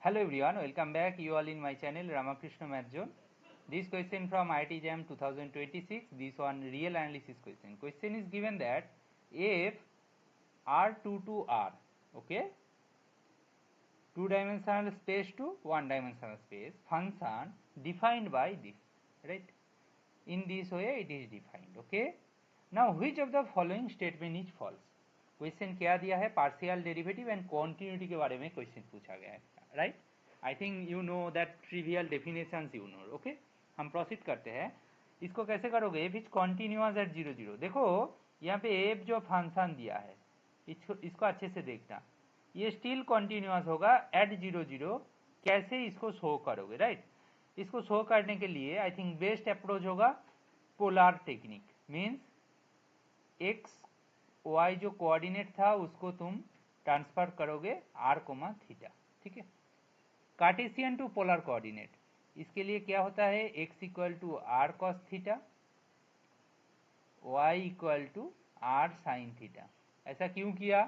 Hello everyone, welcome back. You all in my channel Ramakrishna Math Zone. This question from IIT JAM 2026. This one real analysis question. Question is given that if R2 to R, okay, two-dimensional space to one-dimensional space, function defined by this, right? In this way it is defined, okay. Now which of the following statement is false? Question क्या दिया है, partial derivative and continuity के बारे में question पूछा गया है, right. I think you know that trivial definitions you know, okay. हम प्रोसीड करते हैं. इसको कैसे करोगे, एफ इज कॉन्टिन्यूअस एट 0 0. देखो यहाँ पे एफ जो फंक्शन दिया है इसको अच्छे से देखना, ये स्टिल कॉन्टिन्यूअस होगा एट 0 0. कैसे इसको शो करोगे, राइट. इसको शो करने के लिए आई थिंक बेस्ट अप्रोच होगा polar technique. Means X Y जो कोऑर्डिनेट था उसको तुम ट्रांसफर करोगे आर कोमा थीटा, ठीक है. कार्टेशियन टू पोलर कोऑर्डिनेट, इसके लिए क्या होता है, x equal to r cos theta, y equal to r sine theta. ऐसा क्यों किया,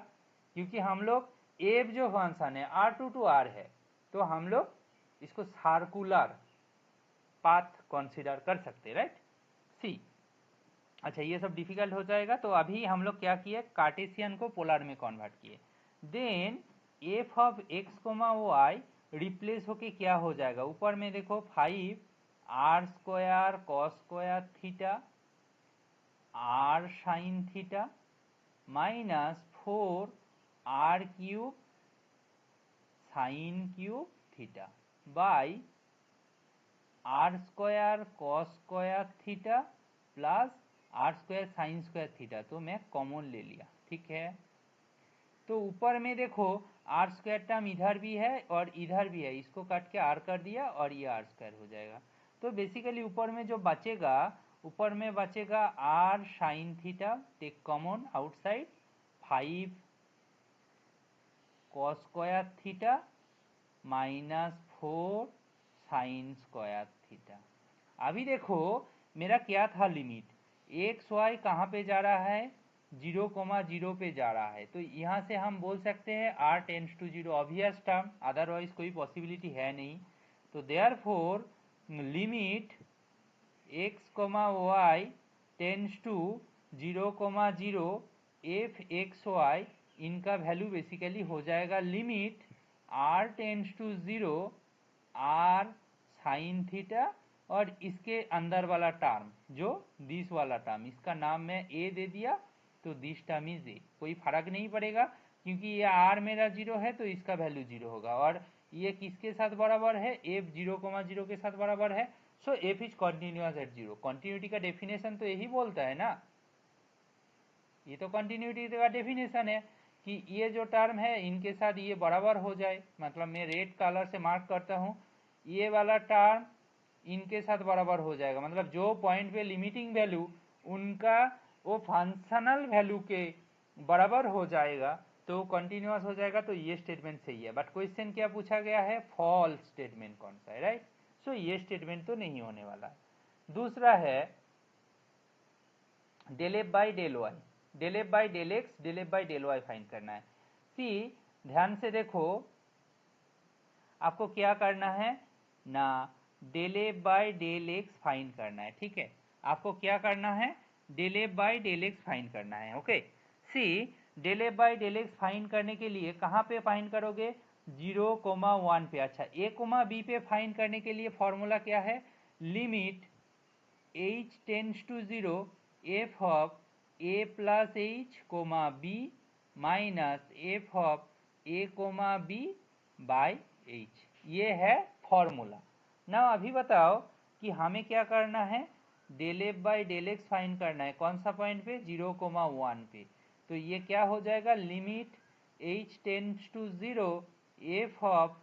क्योंकि हम लोग एफ जो फंक्शन है R2 टू आर है, तो हम लोग इसको सर्कुलर पाथ कंसीडर कर सकते, राइट. सी, अच्छा ये सब डिफिकल्ट हो जाएगा, तो अभी हम लोग क्या किए, कार्टेशियन को पोलर में कन्वर्ट किए. Then f of x comma y replace होके क्या हो जाएगा, ऊपर में देखो 5 r square cos square theta r sine theta minus 4 r cube sine cube theta by r square cos square theta plus r square sine square theta. तो मैं common ले लिया, ठीक है. तो ऊपर में देखो आर स्क्वायर टर्म इधर भी है और इधर भी है, इसको काट के आर कर दिया और ये आर स्क्वायर हो जाएगा. तो बेसिकली ऊपर में जो बचेगा, ऊपर में बचेगा r sine theta, take common outside, 5 cos square theta minus 4 sine square theta. अभी देखो मेरा क्या था लिमिट, एक्स वाई कहाँ पे जा रहा है, 0,0 पे जा रहा है. तो यहाँ से हम बोल सकते हैं r tends to 0, obvious term, otherwise कोई पॉसिबिलिटी है नहीं. तो therefore limit x, y tends to 0,0 f x y, इनका वैल्यू बेसिकली हो जाएगा limit r tends to 0 r sine theta, और इसके अंदर वाला टर्म जो दिस वाला टर्म, इसका नाम मैं ए दे दिया, तो दिस टर्म इज ए. कोई फर्क नहीं पड़ेगा क्योंकि ये आर मेरा 0 है तो इसका वैल्यू 0 होगा, और ये किसके साथ बराबर है, एफ 0,0 के साथ बराबर है. So F is continuous at 0. Continuity का डेफिनेशन तो यही बोलता है ना, ये तो कॉन्टिन्यूटी का डेफिनेशन है कि ये जो टर्म है इनके साथ ये बराबर हो जाए. मतलब मैं रेड कलर से मार्क करता हूँ, ये वाला टर्म इनके साथ बराबर हो जाएगा, मतलब जो पॉइंट पे लिमिटिंग वैल्यू उनका वो फंक्शनल वैल्यू के बराबर हो जाएगा तो कंटिन्यूअस हो जाएगा. तो ये स्टेटमेंट सही है. बट क्वेश्चन क्या पूछा गया है, फॉल्स स्टेटमेंट कौन सा है, राइट. सो ये स्टेटमेंट तो नहीं होने वाला. दूसरा है del f by del y, del f by del x, del f by del y find करना है. सी, ध्यान से देखो आपको क्या करना है ना, del f by del x find करना है, ठीक है. आपको क्या करना है, del f by del x find करना है, okay. See, del f by del x find करने के लिए कहाँ पे फाइंड करोगे, 0,1 पे. अच्छा, ए कोमा बी पे फाइंड करने के लिए फॉर्मूला क्या है, limit h tends to 0 f of a plus h comma b minus f of a comma b by h. ये है फॉर्मूला. ना अभी बताओ कि हमें क्या करना है, del f by del x find करना है, कौन सा पॉइंट पे, 0,1 पे. तो ये क्या हो जाएगा, limit h tends to 0 f of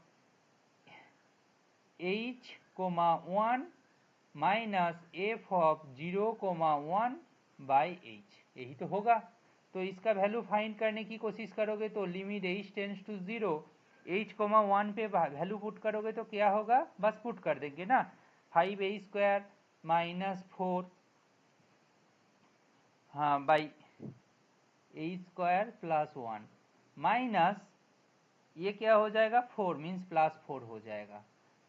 h comma 1 minus f of 0,1 by h. यही तो होगा. तो इसका वैल्यू फाइंड करने की कोशिश करोगे तो limit h tends to 0 h,1 पे वैल्यू पुट करोगे तो क्या होगा, बस पुट कर देंगे ना, 5a स्क्वायर माइनस 4 हाँ by A square plus 1 minus ये क्या हो जाएगा 4 मीन्स +4 हो जाएगा,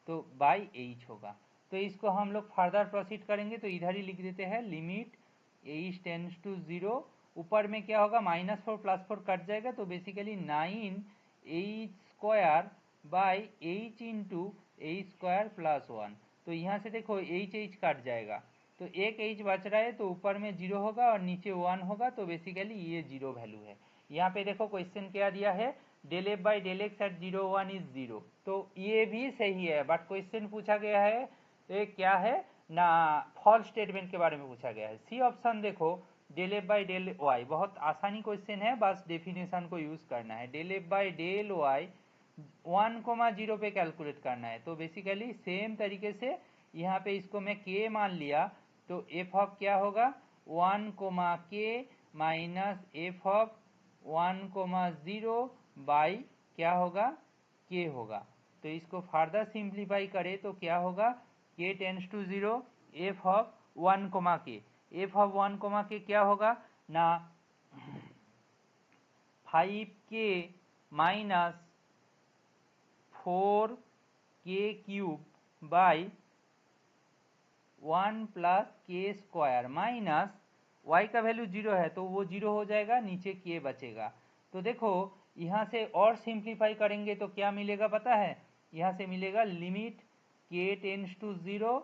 तो बाई एच होगा। तो इसको हम लोग फर्दर प्रोसीड करेंगे तो इधर ही लिख देते हैं लिमिट एच टेंड्स टू 0। ऊपर में क्या होगा -4 +4 कट जाएगा, तो basically 9 H square by H into H square plus 1। तो यहाँ से देखो एच एच कट जाएगा, तो एक एच बच रहा है, तो ऊपर में 0 होगा और नीचे 1 होगा, तो बेसिकली ये 0 वैल्यू है। यहाँ पे देखो क्वेश्चन क्या दिया है, del f by del x at 0 1 is 0, तो ये भी सही है, बट क्वेश्चन पूछा गया है ये क्या है ना, फॉल्स स्टेटमेंट के बारे में पूछा गया है। सी ऑप्शन देखो del f by del y, बहुत आसानी क्वेश्चन है, बस डेफिनेशन को यूज करना है। Del f by del y 1,0 पे कैलकुलेट करना है, तो बेसिकली सेम तरीके से यहाँ पे इसको मैं के मान लिया, तो एफ ऑफ क्या होगा 1, के माइनस एफ ऑफ 1,0 बाई क्या होगा के होगा। तो इसको फर्दर सिंप्लीफाई करें तो क्या होगा के टेंस टू 0 एफ ऑफ 1, के, एफ ऑफ 1, के क्या होगा ना 5k minus 4k cube by 1 plus के स्क्वायर माइनस y का वैल्यू 0 है, तो वो 0 हो जाएगा, नीचे k बचेगा। तो देखो यहाँ से और सिंप्लीफाई करेंगे तो क्या मिलेगा पता है, यहाँ से मिलेगा limit k tends to 0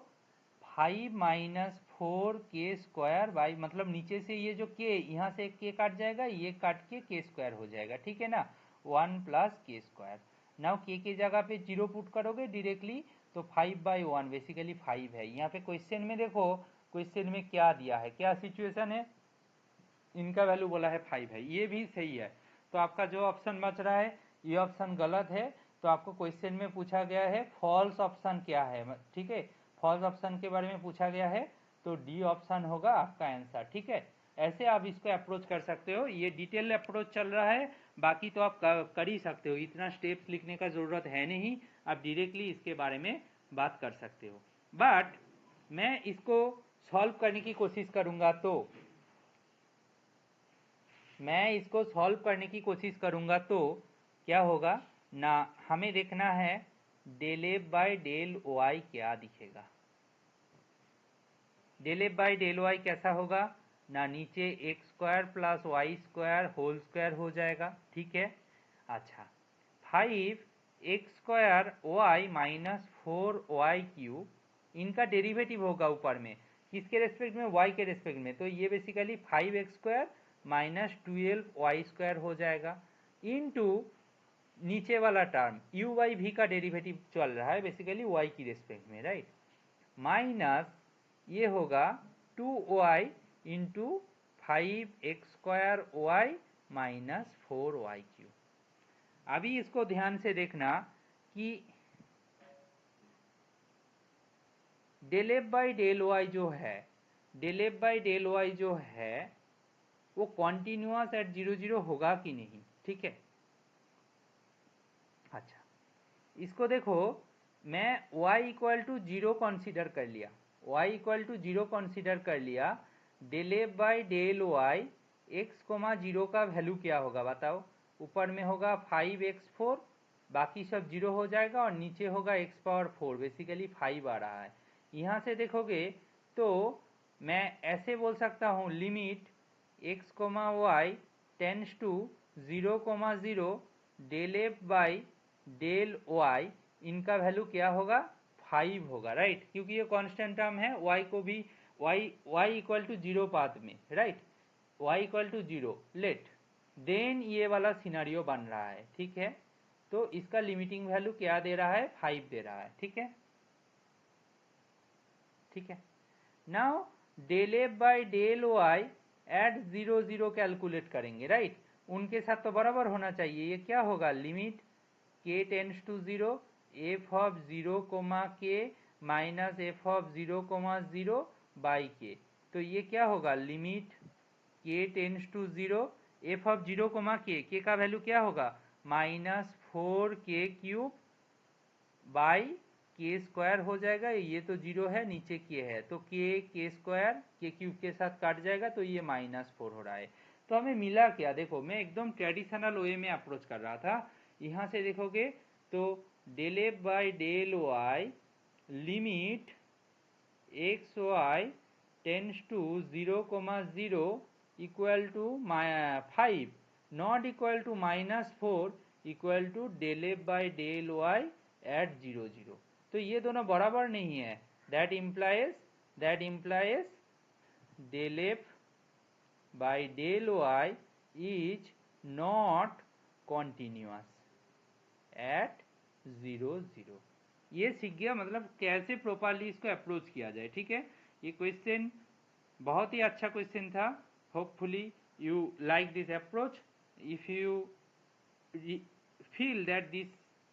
5 minus 4k square by, मतलब नीचे से ये जो k यहाँ से k काट जाएगा, ये काट के k स्क्वायर हो जाएगा, ठीक है ना, 1 प्लस के स्क्वायर। नाउ k की जगह पे 0 पुट करोगे डायरेक्टली, तो 5/1 बेसिकली 5 है। यहाँ पे क्वेश्चन में देखो क्वेश्चन में क्या दिया है, क्या सिचुएशन है, इनका वैल्यू बोला है 5 है, ये भी सही है। तो आपका जो ऑप्शन बच रहा है ये ऑप्शन गलत है, तो आपको क्वेश्चन में पूछा गया है फॉल्स ऑप्शन क्या है, ठीक है, फॉल्स ऑप्शन के बारे में पूछा गया है, तो डी ऑप्शन होगा आपका आंसर, ठीक है। ऐसे आप इसको अप्रोच कर सकते हो, ये डिटेल अप्रोच चल रहा है, बाकी तो आप कर ही सकते हो, इतना स्टेप्स लिखने का ज़रूरत है नहीं, आप डायरेक्टली इसके बारे में बात कर सकते हो। बट मैं इसको सॉल्व करने की कोशिश करूंगा, तो मैं इसको सॉल्व करने की कोशिश करूंगा तो क्या होगा ना, हमें देखना है del f by del y क्या दिखेगा। Del f by del y कैसा होगा ना, नीचे x square plus y square whole square हो जाएगा, ठीक है। अच्छा 5 x square y minus 4y cube, इनका डेरिवेटिव होगा ऊपर में, किसके रेस्पेक्ट में, y के रेस्पेक्ट में, तो ये basically 5x square minus 12y square हो जाएगा, इनटू नीचे वाला टर्म यू वाई भी का डेरिवेटिव चल रहा है बेसिकली y की रेस्पेक्ट में, राइट, माइनस ये होगा 2y into 5x square y minus 4y cube. अभी इसको ध्यान से देखना कि del f by del y जो है, del f by del y जो है वो कॉन्टिन्यूअस एट 0 0 होगा कि नहीं, ठीक है। अच्छा इसको देखो, मैं y इक्वल टू 0 कंसीडर कर लिया, y इक्वल टू 0 कंसीडर कर लिया, del f by del y x comma 0 का वैल्यू क्या होगा बताओ, ऊपर में होगा 5x4, बाकी सब 0 हो जाएगा, और नीचे होगा x पावर 4, बेसिकली 5 आ रहा है। यहाँ से देखोगे तो मैं ऐसे बोल सकता हूँ limit x comma y tends to 0,0 del f by del y, इनका वैल्यू क्या होगा 5 होगा, राइट, क्योंकि ये कांस्टेंट टर्म है, y को भी y इक्वल टू 0 पाथ में, right, y equal to 0 let, then ये वाला सिनारियो बन रहा है, ठीक है। तो इसका लिमिटिंग वैल्यू क्या दे रहा है 5 दे रहा है, ठीक है, ठीक है। Now del f by del y at 0 0 calculate करेंगे, राइट, उनके साथ तो बराबर होना चाहिए, ये क्या होगा limit k tends to 0 f of 0 comma k minus f of 0,0 by k, तो ये क्या होगा limit k tends to 0 f of 0 comma k का वैल्यू क्या होगा -4k क्यूब बाई के स्क्वायर हो जाएगा, ये तो 0 है, नीचे k है, तो के स्क्वायर के क्यूब के साथ काट जाएगा, तो ये -4 हो रहा है। तो हमें मिला क्या, देखो मैं एकदम ट्रेडिशनल वे में अप्रोच कर रहा था, यहाँ से देखोगे तो del f by del y limit x y tends to 0,0 equal to 5 not equal to -4 equal to del f by del y at 0,0। तो ये दोनों बराबर नहीं है। That implies del f by del y is not continuous at 0,0। ये सीख गया, मतलब कैसे प्रॉपरली इसको अप्रोच किया जाए। ठीक है, ये क्वेश्चन बहुत ही अच्छा क्वेश्चन था। Hopefully you like this approach. If you feel that this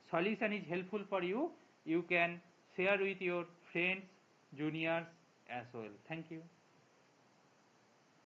solution is helpful for you, you can share with your friends, juniors as well. Thank you.